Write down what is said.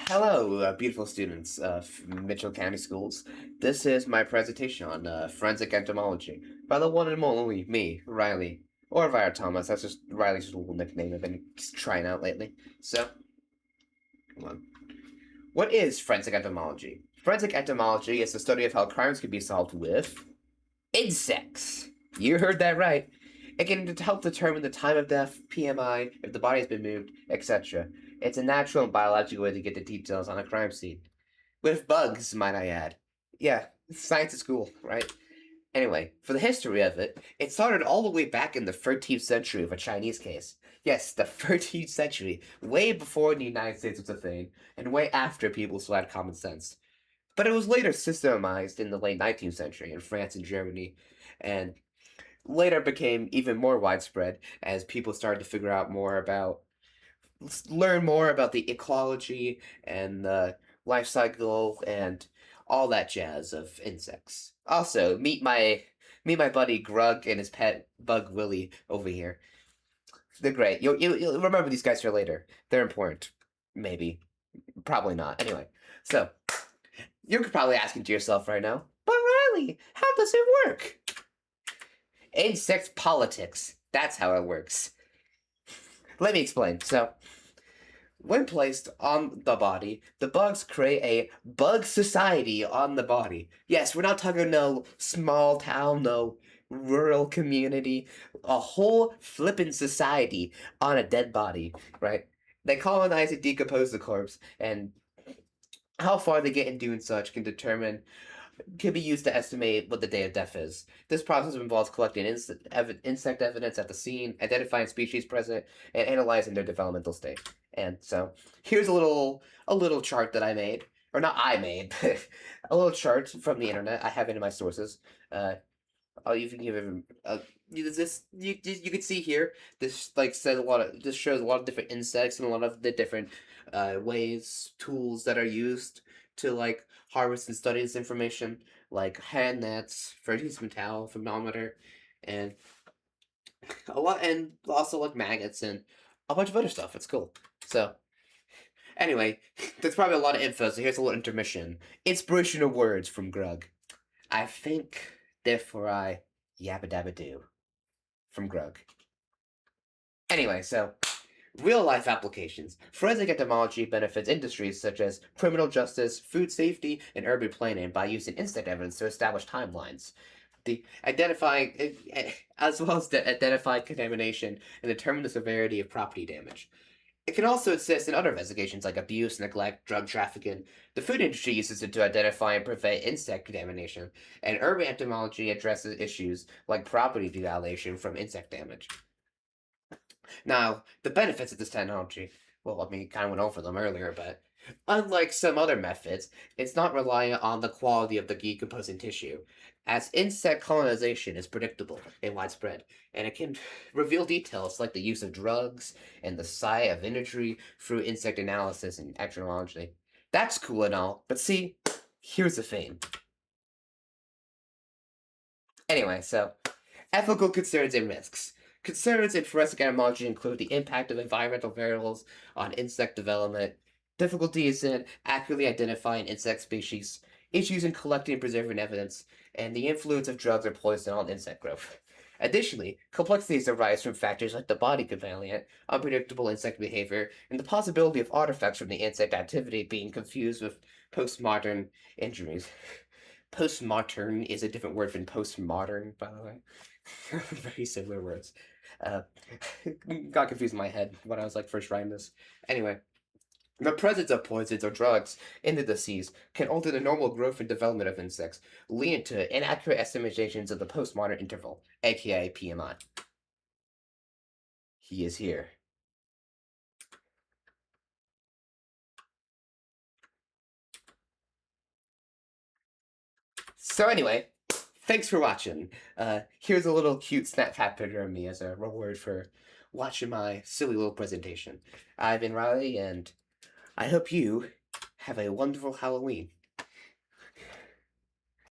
Hello, beautiful students of Mitchell County Schools. This is my presentation on forensic entomology by the one and only me, Riley, or Vire Thomas. That's just Riley's little nickname I've been trying out lately. So, come on. What is forensic entomology? Forensic entomology is the study of how crimes can be solved with insects. You heard that right. It can help determine the time of death, PMI, if the body has been moved, etc. It's a natural and biological way to get the details on a crime scene. With bugs, might I add. Yeah, science is cool, right? Anyway, for the history of it, it started all the way back in the 13th century with a Chinese case. Yes, the 13th century, way before the United States was a thing, and way after people still had common sense. But it was later systemized in the late 19th century in France and Germany, and later became even more widespread as people started to figure out more about, learn more about the ecology and the life cycle and all that jazz of insects. Also, meet my buddy Grug and his pet bug Willie over here. They're great. You'll remember these guys for later. They're important. Maybe. Probably not. Anyway, so you're probably asking to yourself right now, but Riley, how does it work? Insect politics. That's how it works. Let me explain. So, when placed on the body, the bugs create a bug society on the body. Yes, we're not talking no small town, no rural community, a whole flippin' society on a dead body, right? They colonize and decompose the corpse, and how far they get in doing such can be used to estimate what the day of death is. This process involves collecting insect evidence at the scene, identifying species present, and analyzing their developmental state. And so, here's a little chart that I made, or not I made, but a little chart from the internet. I have it in my sources. I'll even give it. You can see here. This says a lot of. This shows a lot of different insects and a lot of the different ways, tools that are used to harvest and study this information, like hand nets, fertilization towel, thermometer, and a lot, and also like maggots and a bunch of other stuff. It's cool. So anyway, that's probably a lot of info. So here's a little intermission. Inspirational words from Grug. I think, therefore I yabba dabba do from Grug. Anyway, so real life applications. Forensic entomology benefits industries such as criminal justice, food safety, and urban planning by using insect evidence to establish timelines. The identifying, as well as to identify contamination and determine the severity of property damage. It can also assist in other investigations like abuse, neglect, drug trafficking. The food industry uses it to identify and prevent insect contamination, and urban entomology addresses issues like property devaluation from insect damage. Now, the benefits of this technology, well, I mean, kind of went over them earlier, but unlike some other methods, it's not reliant on the quality of the decomposing tissue, as insect colonization is predictable and widespread, and it can reveal details like the use of drugs and the site of imagery through insect analysis and entomology. That's cool and all, but see, here's the thing. Anyway, so ethical concerns and risks. Concerns in forensic entomology include the impact of environmental variables on insect development, difficulties in accurately identifying insect species, issues in collecting and preserving evidence, and the influence of drugs or poison on insect growth. Additionally, complexities arise from factors like the body convenience, unpredictable insect behavior, and the possibility of artifacts from the insect activity being confused with postmodern injuries. Postmodern is a different word than postmodern, by the way. Very similar words. Uh, got confused in my head when I was first writing this. Anyway, the presence of poisons or drugs in the disease can alter the normal growth and development of insects, leading to inaccurate estimations of the postmodern interval, aka PMI. He is here. So anyway, thanks for watching. Here's a little cute Snapchat picture of me as a reward for watching my silly little presentation. I've been Riley, and I hope you have a wonderful Halloween.